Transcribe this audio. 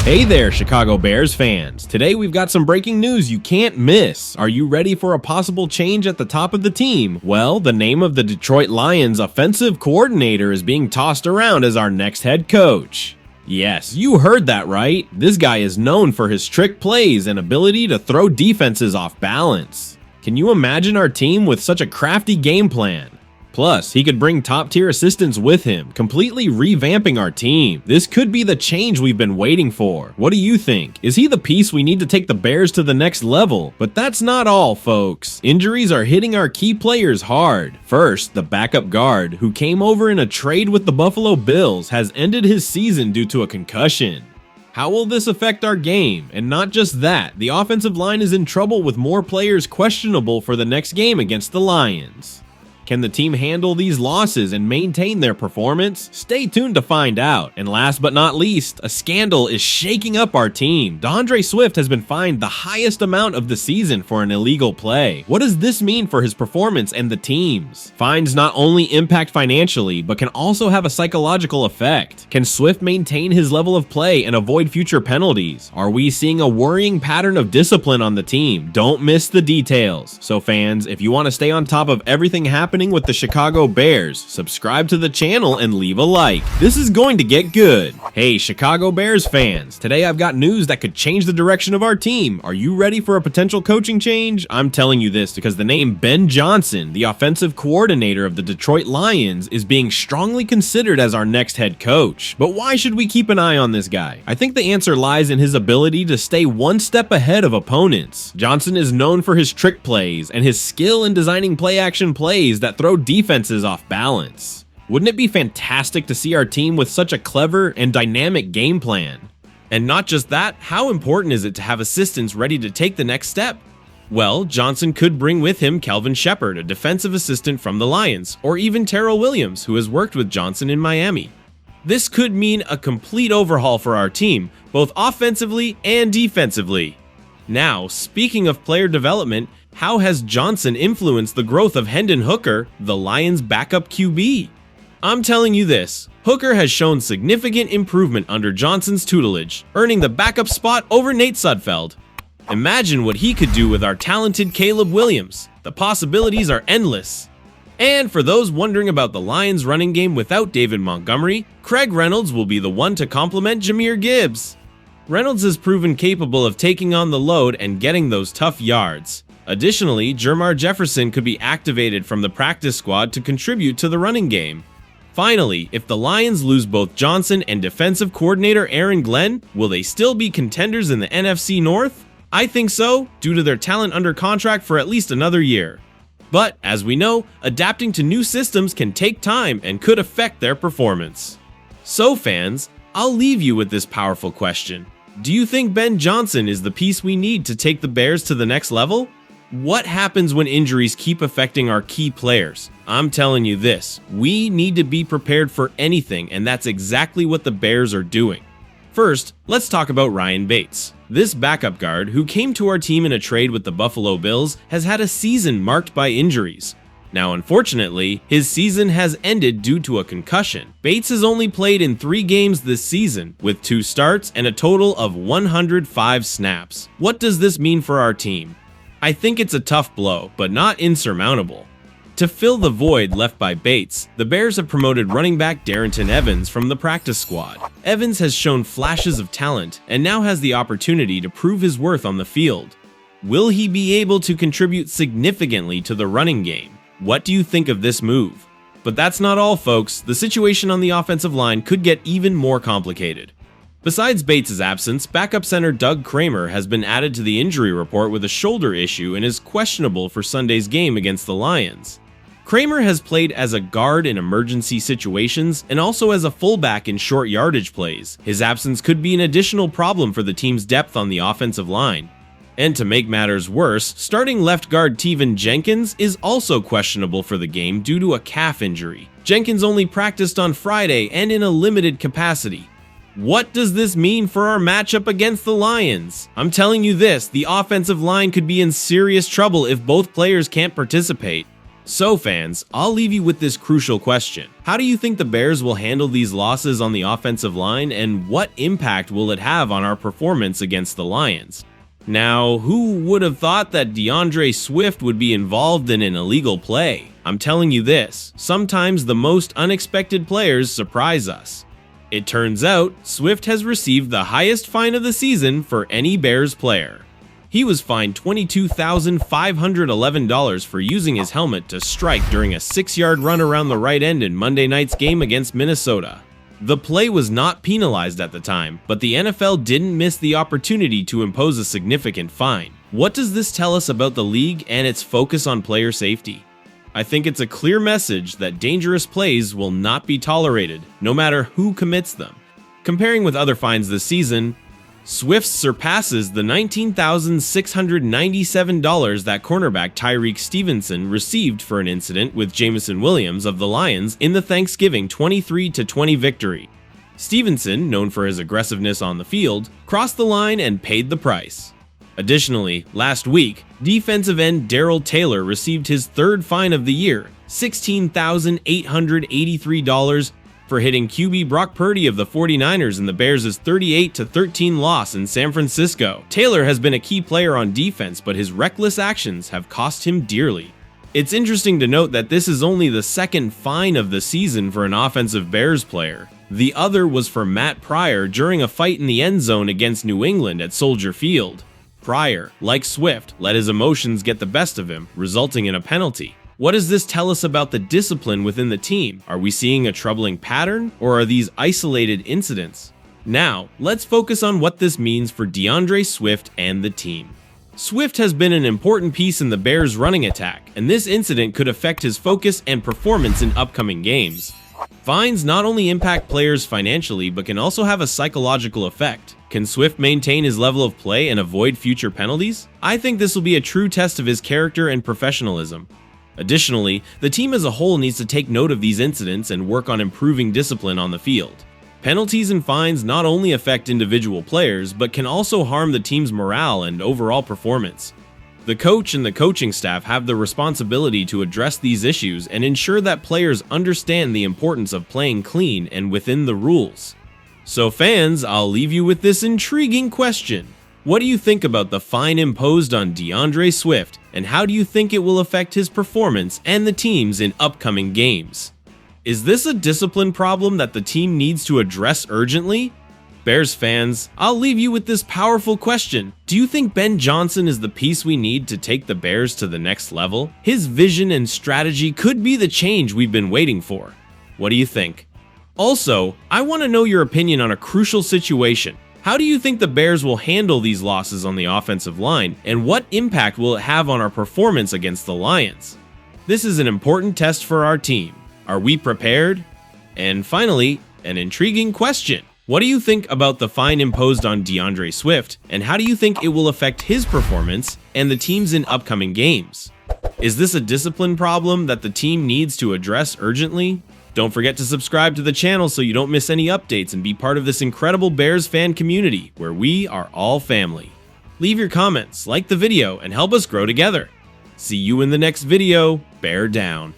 Hey there, Chicago Bears fans. Today we've got some breaking news you can't miss. Are you ready for a possible change at the top of the team? Well, the name of the Detroit Lions offensive coordinator is being tossed around as our next head coach. Yes, you heard that right. This guy is known for his trick plays and ability to throw defenses off balance. Can you imagine our team with such a crafty game plan? Plus, he could bring top-tier assistants with him, completely revamping our team. This could be the change we've been waiting for. What do you think? Is he the piece we need to take the Bears to the next level? But that's not all, folks. Injuries are hitting our key players hard. First, the backup guard, who came over in a trade with the Buffalo Bills, has ended his season due to a concussion. How will this affect our game? And not just that, the offensive line is in trouble with more players questionable for the next game against the Lions. Can the team handle these losses and maintain their performance? Stay tuned to find out. And last but not least, a scandal is shaking up our team. DeAndre Swift has been fined the highest amount of the season for an illegal play. What does this mean for his performance and the team's? Fines not only impact financially, but can also have a psychological effect. Can Swift maintain his level of play and avoid future penalties? Are we seeing a worrying pattern of discipline on the team? Don't miss the details. So fans, if you want to stay on top of everything happening with the Chicago Bears, subscribe to the channel and leave a like. This is going to get good. Hey, Chicago Bears fans, today I've got news that could change the direction of our team. Are you ready for a potential coaching change? I'm telling you this because the name Ben Johnson, the offensive coordinator of the Detroit Lions, is being strongly considered as our next head coach. But why should we keep an eye on this guy? I think the answer lies in his ability to stay one step ahead of opponents. Johnson is known for his trick plays and his skill in designing play-action plays that throw defenses off balance. Wouldn't it be fantastic to see our team with such a clever and dynamic game plan? And not just that, how important is it to have assistants ready to take the next step? Well, Johnson could bring with him Kelvin Shepard, a defensive assistant from the Lions, or even Terrell Williams, who has worked with Johnson in Miami. This could mean a complete overhaul for our team, both offensively and defensively. Now, speaking of player development, how has Johnson influenced the growth of Hendon Hooker, the Lions' backup QB? I'm telling you this, Hooker has shown significant improvement under Johnson's tutelage, earning the backup spot over Nate Sudfeld. Imagine what he could do with our talented Caleb Williams. The possibilities are endless. And for those wondering about the Lions' running game without David Montgomery, Craig Reynolds will be the one to complement Jahmyr Gibbs. Reynolds has proven capable of taking on the load and getting those tough yards. Additionally, Jermar Jefferson could be activated from the practice squad to contribute to the running game. Finally, if the Lions lose both Johnson and defensive coordinator Aaron Glenn, will they still be contenders in the NFC North? I think so, due to their talent under contract for at least another year. But, as we know, adapting to new systems can take time and could affect their performance. So fans, I'll leave you with this powerful question. Do you think Ben Johnson is the piece we need to take the Bears to the next level? What happens when injuries keep affecting our key players? I'm telling you this, we need to be prepared for anything, and that's exactly what the Bears are doing. First, let's talk about Ryan Bates. This backup guard, who came to our team in a trade with the Buffalo Bills, has had a season marked by injuries. Now, unfortunately, his season has ended due to a concussion. Bates has only played in 3 games this season, with 2 starts and a total of 105 snaps. What does this mean for our team? I think it's a tough blow, but not insurmountable. To fill the void left by Bates, the Bears have promoted running back Darrynton Evans from the practice squad. Evans has shown flashes of talent and now has the opportunity to prove his worth on the field. Will he be able to contribute significantly to the running game? What do you think of this move? But that's not all, folks. The situation on the offensive line could get even more complicated. Besides Bates' absence, backup center Doug Kramer has been added to the injury report with a shoulder issue and is questionable for Sunday's game against the Lions. Kramer has played as a guard in emergency situations and also as a fullback in short yardage plays. His absence could be an additional problem for the team's depth on the offensive line. And to make matters worse, starting left guard Teven Jenkins is also questionable for the game due to a calf injury. Jenkins only practiced on Friday and in a limited capacity. What does this mean for our matchup against the Lions? I'm telling you this, the offensive line could be in serious trouble if both players can't participate. So fans, I'll leave you with this crucial question. How do you think the Bears will handle these losses on the offensive line, and what impact will it have on our performance against the Lions? Now, who would have thought that DeAndre Swift would be involved in an illegal play? I'm telling you this, sometimes the most unexpected players surprise us. It turns out, Swift has received the highest fine of the season for any Bears player. He was fined $22,511 for using his helmet to strike during a 6-yard run around the right end in Monday night's game against Minnesota. The play was not penalized at the time, but the NFL didn't miss the opportunity to impose a significant fine. What does this tell us about the league and its focus on player safety? I think it's a clear message that dangerous plays will not be tolerated, no matter who commits them. Comparing with other fines this season, Swift surpasses the $19,697 that cornerback Tyreek Stevenson received for an incident with Jameson Williams of the Lions in the Thanksgiving 23-20 victory. Stevenson, known for his aggressiveness on the field, crossed the line and paid the price. Additionally, last week, defensive end Darrell Taylor received his third fine of the year, $16,883, for hitting QB Brock Purdy of the 49ers in the Bears' 38-13 loss in San Francisco. Taylor has been a key player on defense, but his reckless actions have cost him dearly. It's interesting to note that this is only the second fine of the season for an offensive Bears player. The other was for Matt Pryor during a fight in the end zone against New England at Soldier Field. Pryor, like Swift, let his emotions get the best of him, resulting in a penalty. What does this tell us about the discipline within the team? Are we seeing a troubling pattern, or are these isolated incidents? Now, let's focus on what this means for DeAndre Swift and the team. Swift has been an important piece in the Bears' running attack, and this incident could affect his focus and performance in upcoming games. Fines not only impact players financially, but can also have a psychological effect. Can Swift maintain his level of play and avoid future penalties? I think this will be a true test of his character and professionalism. Additionally, the team as a whole needs to take note of these incidents and work on improving discipline on the field. Penalties and fines not only affect individual players, but can also harm the team's morale and overall performance. The coach and the coaching staff have the responsibility to address these issues and ensure that players understand the importance of playing clean and within the rules. So fans, I'll leave you with this intriguing question. What do you think about the fine imposed on DeAndre Swift, and how do you think it will affect his performance and the team's in upcoming games? Is this a discipline problem that the team needs to address urgently? Bears fans, I'll leave you with this powerful question. Do you think Ben Johnson is the piece we need to take the Bears to the next level? His vision and strategy could be the change we've been waiting for. What do you think? Also, I want to know your opinion on a crucial situation. How do you think the Bears will handle these losses on the offensive line, and what impact will it have on our performance against the Lions? This is an important test for our team. Are we prepared? And finally, an intriguing question. What do you think about the fine imposed on DeAndre Swift, and how do you think it will affect his performance and the team's in upcoming games? Is this a discipline problem that the team needs to address urgently? Don't forget to subscribe to the channel so you don't miss any updates and be part of this incredible Bears fan community where we are all family. Leave your comments, like the video, and help us grow together. See you in the next video. Bear down.